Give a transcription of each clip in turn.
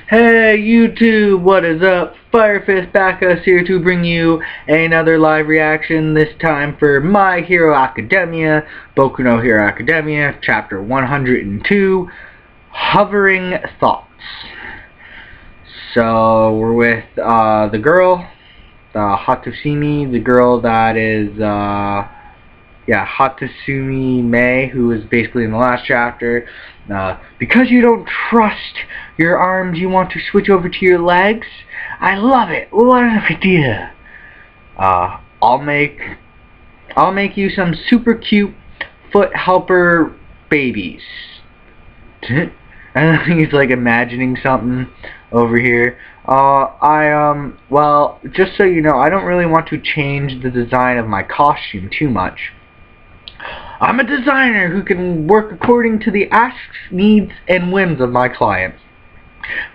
Hey YouTube, what is up? Firefist Bacchus here to bring you another live reaction, this time for My Hero Academia, Boku no Hero Academia, Chapter 102, Hovering Thoughts. So, we're with the girl, Hatsumi, the girl that is, Hatsumi Mei, who was basically in the last chapter. Because you don't trust your arms, you want to switch over to your legs? I love it. What an idea. I'll make you some super cute foot helper babies. I think he's like imagining something over here. Well, just so you know, I don't really want to change the design of my costume too much. I'm a designer who can work according to the asks, needs, and whims of my clients.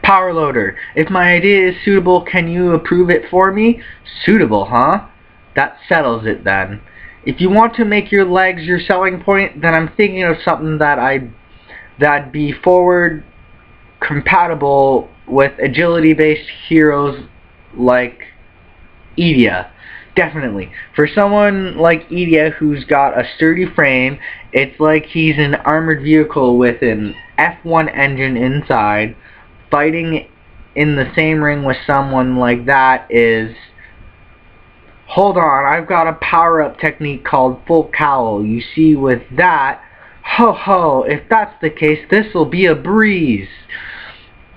Power Loader, if my idea is suitable, can you approve it for me? Suitable, huh? That settles it then. If you want to make your legs your selling point, then I'm thinking of something that'd be forward compatible with agility-based heroes like Idia. Definitely. For someone like Idia who's got a sturdy frame, it's like he's an armored vehicle with an F1 engine inside. Fighting in the same ring with someone like that is... Hold on, I've got a power-up technique called Full Cowl. You see, with that... Ho ho, if that's the case, this'll be a breeze.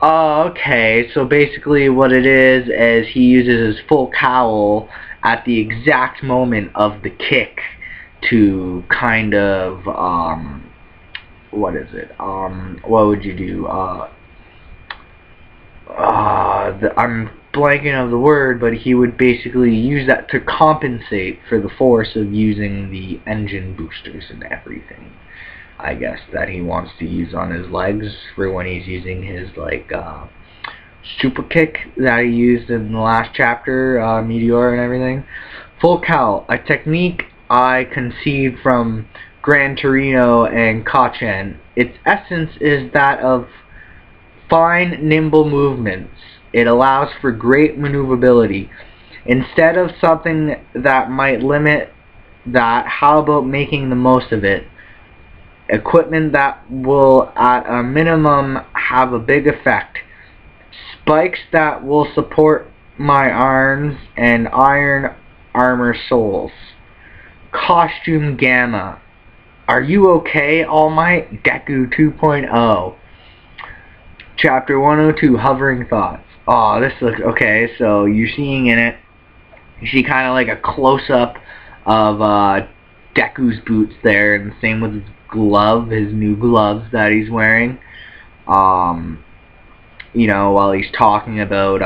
Okay, so basically what it is he uses his Full Cowl at the exact moment of the kick to kind of, what is it, what would you do, I'm blanking of the word, but he would basically use that to compensate for the force of using the engine boosters and everything, I guess, that he wants to use on his legs for when he's using his, like, super kick that he used in the last chapter, Meteor and everything. Full Cowl, a technique I conceived from Gran Torino and Kachen. Its essence is that of fine, nimble movements. It allows for great maneuverability. Instead of something that might limit that, how about making the most of it? Equipment that will, at a minimum, have a big effect. Spikes that will support my arms and iron armor soles. Costume Gamma. Are you okay, All Might? Deku 2.0. Chapter 102, Hovering Thoughts. Oh, this looks... Okay, so you're seeing in it, you see kind of like a close-up of Deku's boots there, and the same with his glove, his new gloves that he's wearing. You know, while he's talking about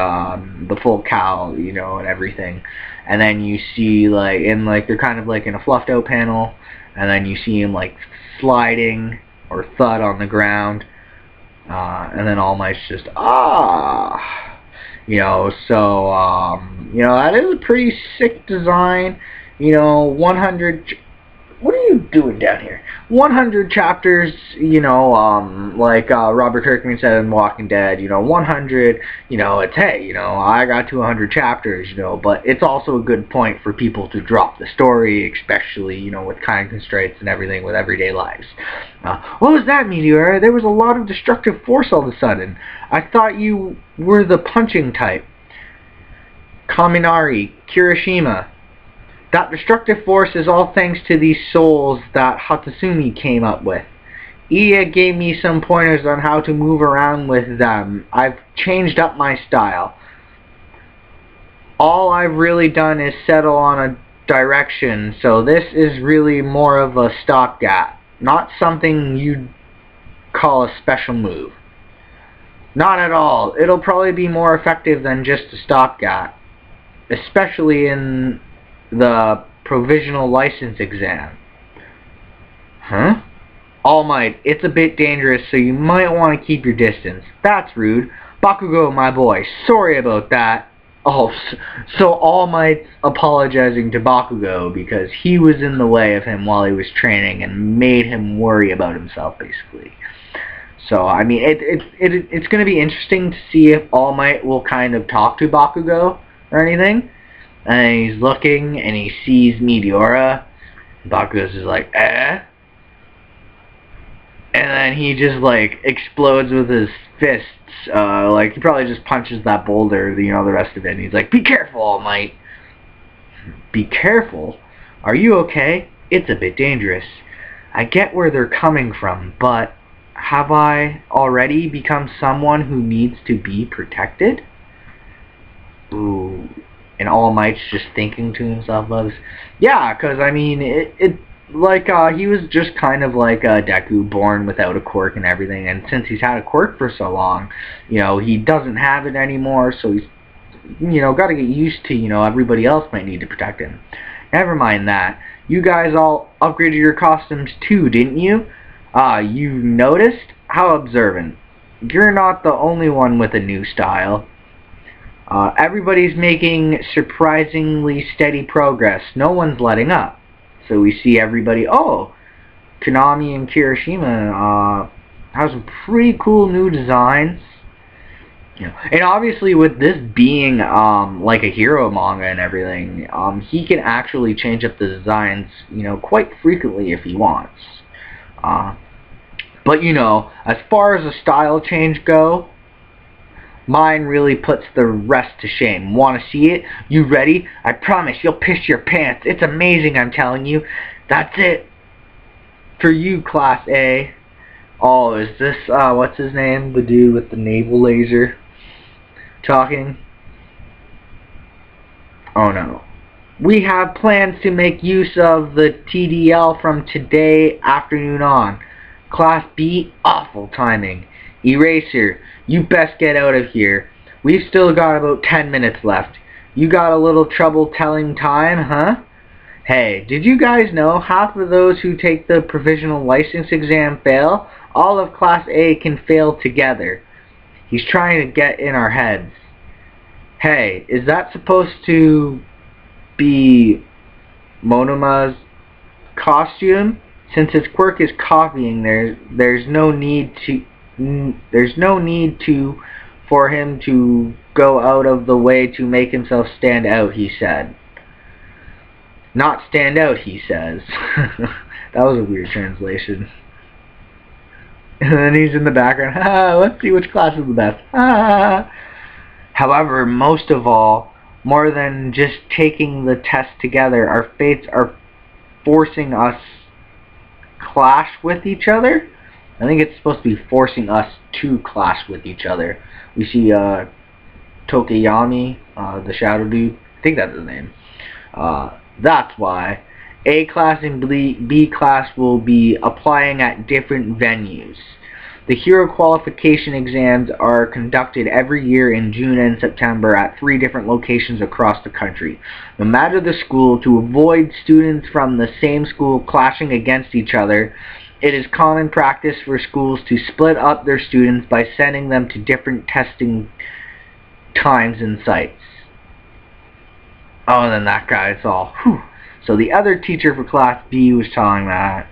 the Full Cowl, you know, and everything. And then you see, like, they're kind of like in a fluffed out panel, and then you see him, like, sliding or thud on the ground, and then All Might's just, you know, so, you know, that is a pretty sick design. You know, 100... What are you doing down here? 100 chapters, you know, like Robert Kirkman said in Walking Dead, you know, 100, you know, it's, hey, you know, I got to 100 chapters, you know, but it's also a good point for people to drop the story, especially, you know, with time constraints and everything with everyday lives. What was that, Meteor? There was a lot of destructive force all of a sudden. I thought you were the punching type. Kaminari, Kirishima. That destructive force is all thanks to these souls that Hatsumi came up with. Idia gave me some pointers on how to move around with them. I've changed up my style. All I've really done is settle on a direction, so this is really more of a stopgap, not something you'd call a special move. Not at all. It'll probably be more effective than just a stopgap, especially in the provisional license exam. Huh? All Might, it's a bit dangerous, so you might want to keep your distance. That's rude. Bakugo, my boy, sorry about that. Oh, so All Might's apologizing to Bakugo because he was in the way of him while he was training and made him worry about himself, basically. So, I mean, it's going to be interesting to see if All Might will kind of talk to Bakugo or anything. And he's looking, and he sees Meteora. Bakugo's just like, eh? And then he just, like, explodes with his fists. Like, he probably just punches that boulder, the rest of it. And he's like, be careful, All Might. Be careful? Are you okay? It's a bit dangerous. I get where they're coming from, but have I already become someone who needs to be protected? Ooh. And All Might's just thinking to himself about this. Yeah, because, I mean, he was just kind of like Deku, born without a quirk and everything, and since he's had a quirk for so long, he doesn't have it anymore, so he's, got to get used to, everybody else might need to protect him. Never mind that. You guys all upgraded your costumes too, didn't you? You noticed? How observant. You're not the only one with a new style. Everybody's making surprisingly steady progress. No one's letting up. So we see everybody, Konami and Kirishima have some pretty cool new designs. And obviously with this being like a hero manga and everything, he can actually change up the designs, quite frequently if he wants. But as far as the style change go, mine really puts the rest to shame. Want to see it? You ready? I promise you'll piss your pants. It's amazing, I'm telling you. That's it. For you, Class A. Oh, is this, what's his name? The dude with the navel laser talking? Oh no. We have plans to make use of the TDL from today afternoon on. Class B, awful timing. Eraser, you best get out of here. We've still got about 10 minutes left. You got a little trouble telling time, huh? Hey, did you guys know half of those who take the provisional license exam fail? All of Class A can fail together. He's trying to get in our heads. Hey, is that supposed to be Monoma's costume? Since his quirk is copying, there's no need for him to go out of the way to make himself stand out, he said. Not stand out, he says. That was a weird translation. And then he's in the background. Let's see which class is the best. However, most of all, more than just taking the test together, our fates are forcing us clash with each other. I think it's supposed to be forcing us to clash with each other. We see Tokiyami, the shadow dude. I think that's his name. That's why A class and B class will be applying at different venues. The hero qualification exams are conducted every year in June and September at 3 different locations across the country. No matter the school, to avoid students from the same school clashing against each other, it is common practice for schools to split up their students by sending them to different testing times and sites. Oh, and then that guy, it's all, whew. So the other teacher for Class B was telling that.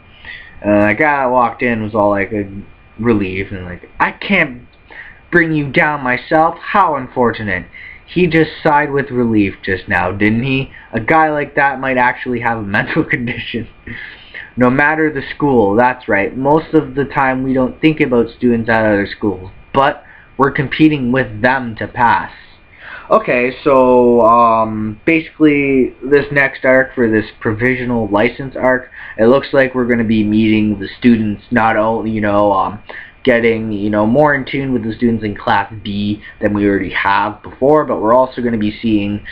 That guy that walked in was all like relieved and like, I can't bring you down myself. How unfortunate. He just sighed with relief just now, didn't he? A guy like that might actually have a mental condition. No matter the school, that's right. Most of the time we don't think about students at other schools, but we're competing with them to pass. Okay, so basically this next arc for this provisional license arc, it looks like we're going to be meeting the students, not only, getting, more in tune with the students in Class B than we already have before, but we're also going to be seeing,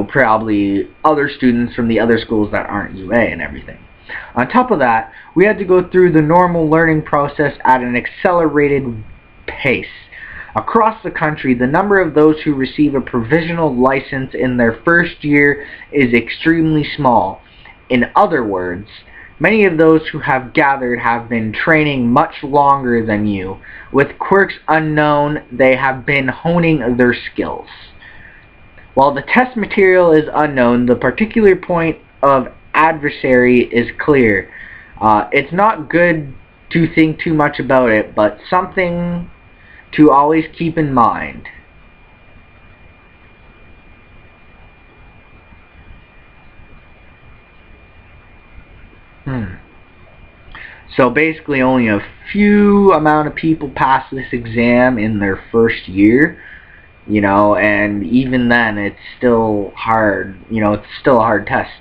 probably other students from the other schools that aren't UA and everything. On top of that, we had to go through the normal learning process at an accelerated pace. Across the country, the number of those who receive a provisional license in their first year is extremely small. In other words, many of those who have gathered have been training much longer than you. With quirks unknown, they have been honing their skills. While the test material is unknown, the particular point of adversary is clear. It's not good to think too much about it, but something to always keep in mind. So basically only a few amount of people pass this exam in their first year, you know, and even then it's still hard, you know, it's still a hard test.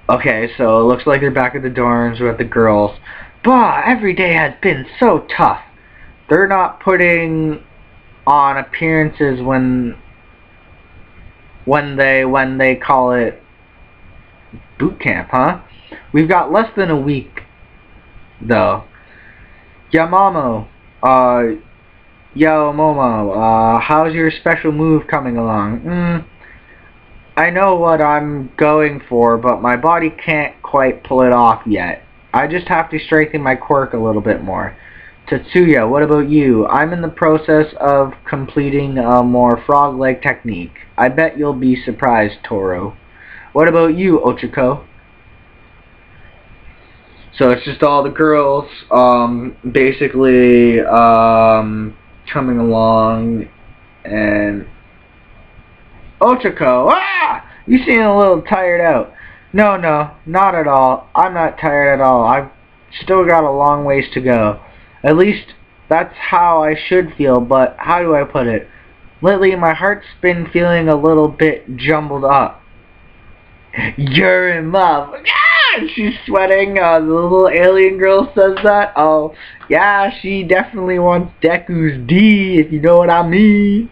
Okay, so it looks like they're back at the dorms with the girls. Bah, every day has been so tough. They're not putting on appearances when they call it boot camp, huh? We've got less than a week, though. Yo, Momo, how's your special move coming along? I know what I'm going for, but my body can't quite pull it off yet. I just have to strengthen my quirk a little bit more. Tetsuya, what about you? I'm in the process of completing a more frog-like technique. I bet you'll be surprised, Toro. What about you, Ochako? So it's just all the girls, basically, coming along, and Ochako, you seem a little tired out. No, not at all. I'm not tired at all. I've still got a long ways to go. At least, that's how I should feel, but how do I put it? Lately, my heart's been feeling a little bit jumbled up. You're in love. She's sweating. The little alien girl says that. Oh, yeah, she definitely wants Deku's D, if you know what I mean.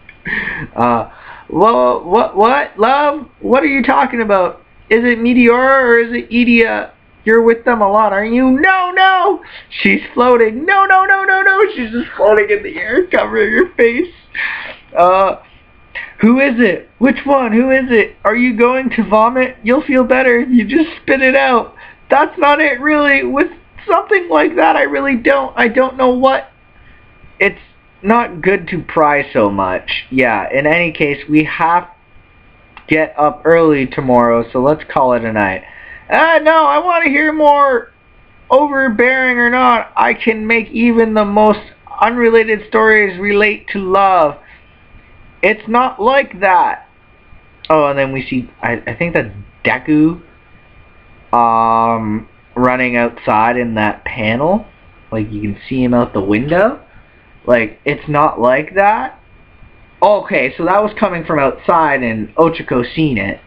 Well, what, love? What are you talking about? Is it Meteora or is it Edea? You're with them a lot, aren't you? No! She's floating. No. She's just floating in the air, covering her face. Who is it? Which one? Who is it? Are you going to vomit? You'll feel better if you just spit it out. That's not it, really. With something like that, I don't know what. It's not good to pry so much. Yeah, in any case, we have to get up early tomorrow, so let's call it a night. No, I want to hear more. Overbearing or not, I can make even the most unrelated stories relate to love. It's not like that. Oh, and then we see, I think that's Deku, running outside in that panel. Like, you can see him out the window. Like, it's not like that. Okay, so that was coming from outside and Ochako seen it.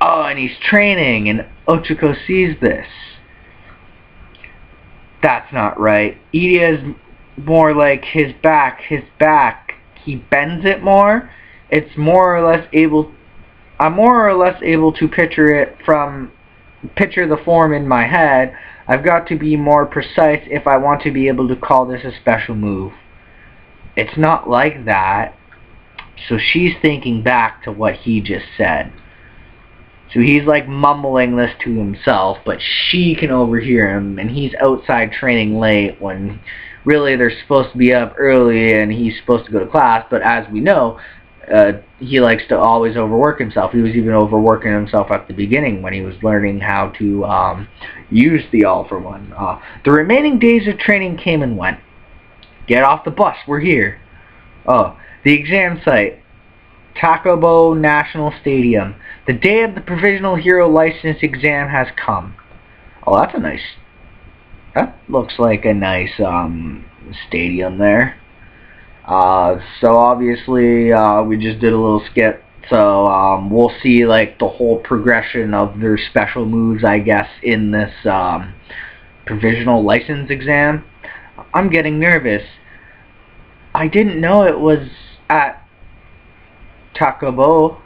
Oh, and he's training and Ochako sees this. That's not right. Idea's more like his back. He bends it more. It's more or less able. I'm more or less able to picture the form in my head. I've got to be more precise if I want to be able to call this a special move. It's not like that. So she's thinking back to what he just said. So he's like mumbling this to himself, but she can overhear him, and he's outside training late when really they're supposed to be up early and he's supposed to go to class, but as we know, he likes to always overwork himself. He was even overworking himself at the beginning when he was learning how to use the All-for-One. The remaining days of training came and went. Get off the bus, we're here. Oh, the exam site. Takobo National Stadium. The day of the Provisional Hero License exam has come. Oh, that's a nice... That looks like a nice stadium there. So obviously we just did a little skip. So we'll see like the whole progression of their special moves, I guess, in this Provisional License exam. I'm getting nervous. I didn't know it was at Takoba.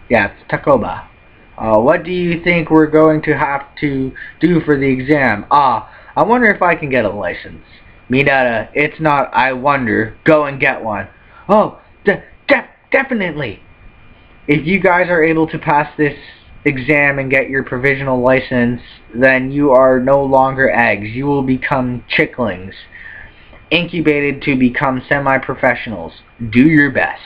Yeah, it's Takoba. What do you think we're going to have to do for the exam? I wonder if I can get a license. Mineta, it's not I wonder. Go and get one. Oh, definitely. If you guys are able to pass this exam and get your provisional license, then you are no longer eggs. You will become chicklings, incubated to become semi-professionals. Do your best.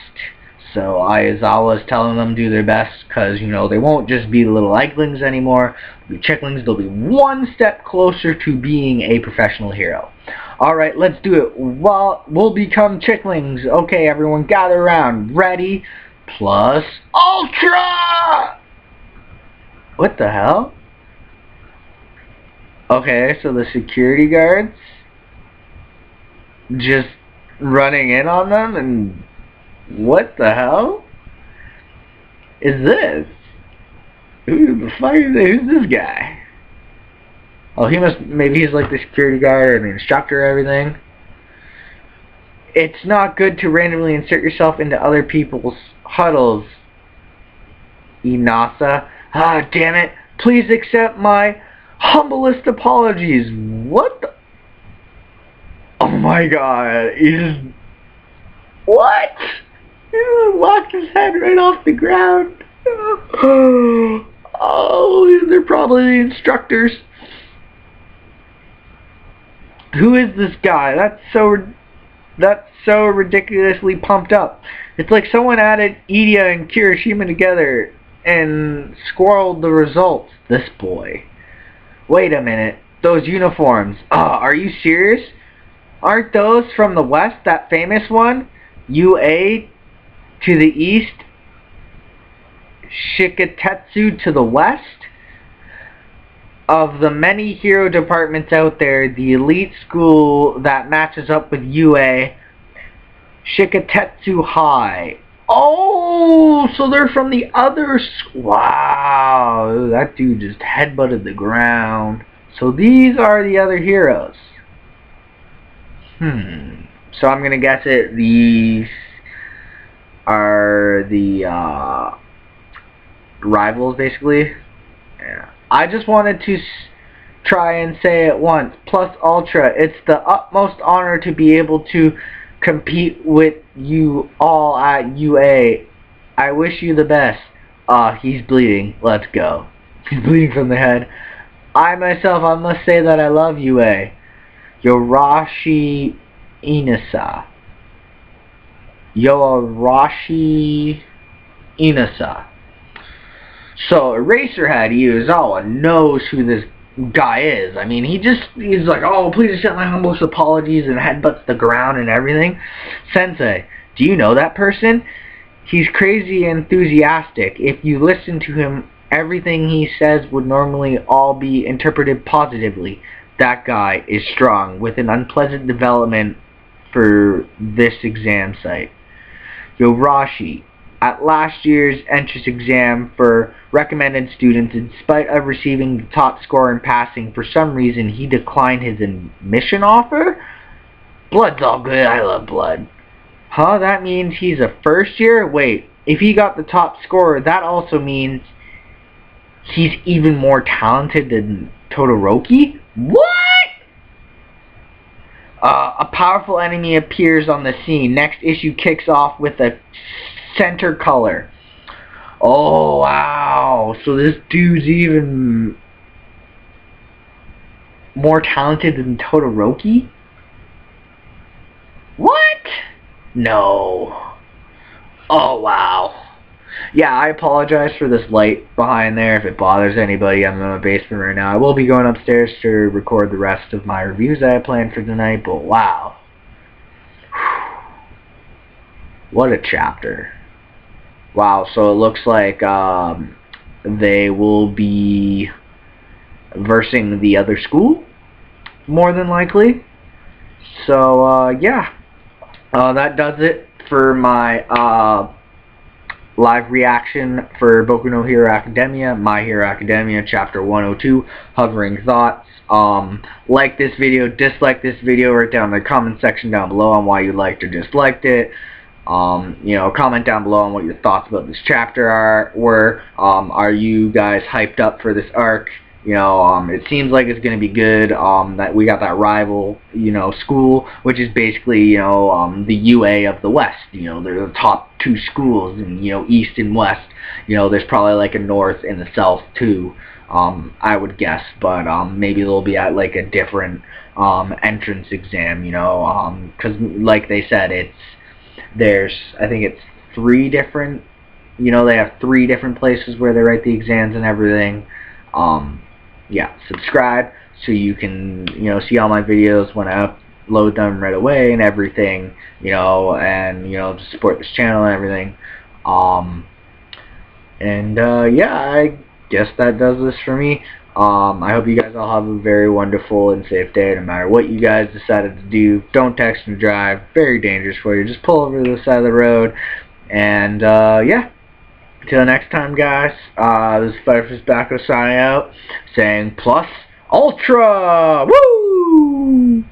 So Aizawa's telling them to do their best because, you know, they won't just be little Egghlings anymore. They'll be Chicklings. They'll be one step closer to being a professional hero. Alright, let's do it. Well, we'll become Chicklings. Okay, everyone, gather around. Ready? Plus Ultra! What the hell? Okay, so the security guards just running in on them, and what the hell is this? Who the fuck is this? Who's this guy? Oh, maybe he's like the security guard or the instructor or everything. It's not good to randomly insert yourself into other people's huddles, Inasa. Ah, damn it. Please accept my humblest apologies. What the? Oh my god. What? He just walked his head right off the ground. Oh, they're probably the instructors. Who is this guy? That's so ridiculously pumped up. It's like someone added Idia and Kirishima together and squirreled the results. This boy. Wait a minute. Those uniforms. Are you serious? Aren't those from the west, that famous one? UA to the east, Shikatetsu to the west? Of the many hero departments out there, the elite school that matches up with UA, Shikatetsu High. Oh, so they're from the other wow, that dude just headbutted the ground. So these are the other heroes. So I'm gonna guess these are the rivals, basically. Yeah. I just wanted to try and say it once. Plus Ultra, it's the utmost honor to be able to compete with you all at UA. I wish you the best. He's bleeding. Let's go. He's bleeding from the head. I must say that I love UA. Yorashi Inasa. Yorashi Inasa. So Eraserhead Iizawa knows who this guy is. I mean, he's like, oh, please accept my humblest apologies, and headbutts the ground and everything. Sensei, do you know that person? He's crazy enthusiastic. If you listen to him, everything he says would normally all be interpreted positively. That guy is strong, with an unpleasant development for this exam site. Yorashi, at last year's entrance exam for recommended students, in spite of receiving the top score in passing, for some reason he declined his admission offer? Blood's all good, I love blood. Huh, that means he's a first year? Wait, if he got the top score, that also means he's even more talented than Todoroki? What? A powerful enemy appears on the scene. Next issue kicks off with a center color. Oh, wow. So this dude's even more talented than Todoroki? What? No. Oh, wow. Yeah, I apologize for this light behind there. If it bothers anybody, I'm in my basement right now. I will be going upstairs to record the rest of my reviews that I planned for tonight, but wow. What a chapter. Wow, so it looks like they will be versing the other school, more than likely. So, yeah. That does it for my live reaction for Boku no Hero Academia, My Hero Academia, Chapter 102, Hovering Thoughts. Like this video, dislike this video, write down in the comment section down below on why you liked or disliked it. You know, comment down below on what your thoughts about this chapter were. Are you guys hyped up for this arc? You know, it seems like it's going to be good. That we got that rival, you know, school, which is basically, you know, the UA of the West. You know, they're the top two schools, and, you know, East and West. You know, there's probably like a North and the South too. I would guess, but maybe they'll be at like a different entrance exam. You know, because like they said, I think it's 3 different, they have 3 different places where they write the exams and everything. Yeah, subscribe so you can, see all my videos when I upload them right away and everything, and, to support this channel and everything. Yeah, I guess that does this for me. I hope you guys all have a very wonderful and safe day, no matter what you guys decided to do. Don't text and drive. Very dangerous for you. Just pull over to the side of the road. And, yeah. Until next time, guys, this is Firefist Backo signing out, saying Plus Ultra! Woo!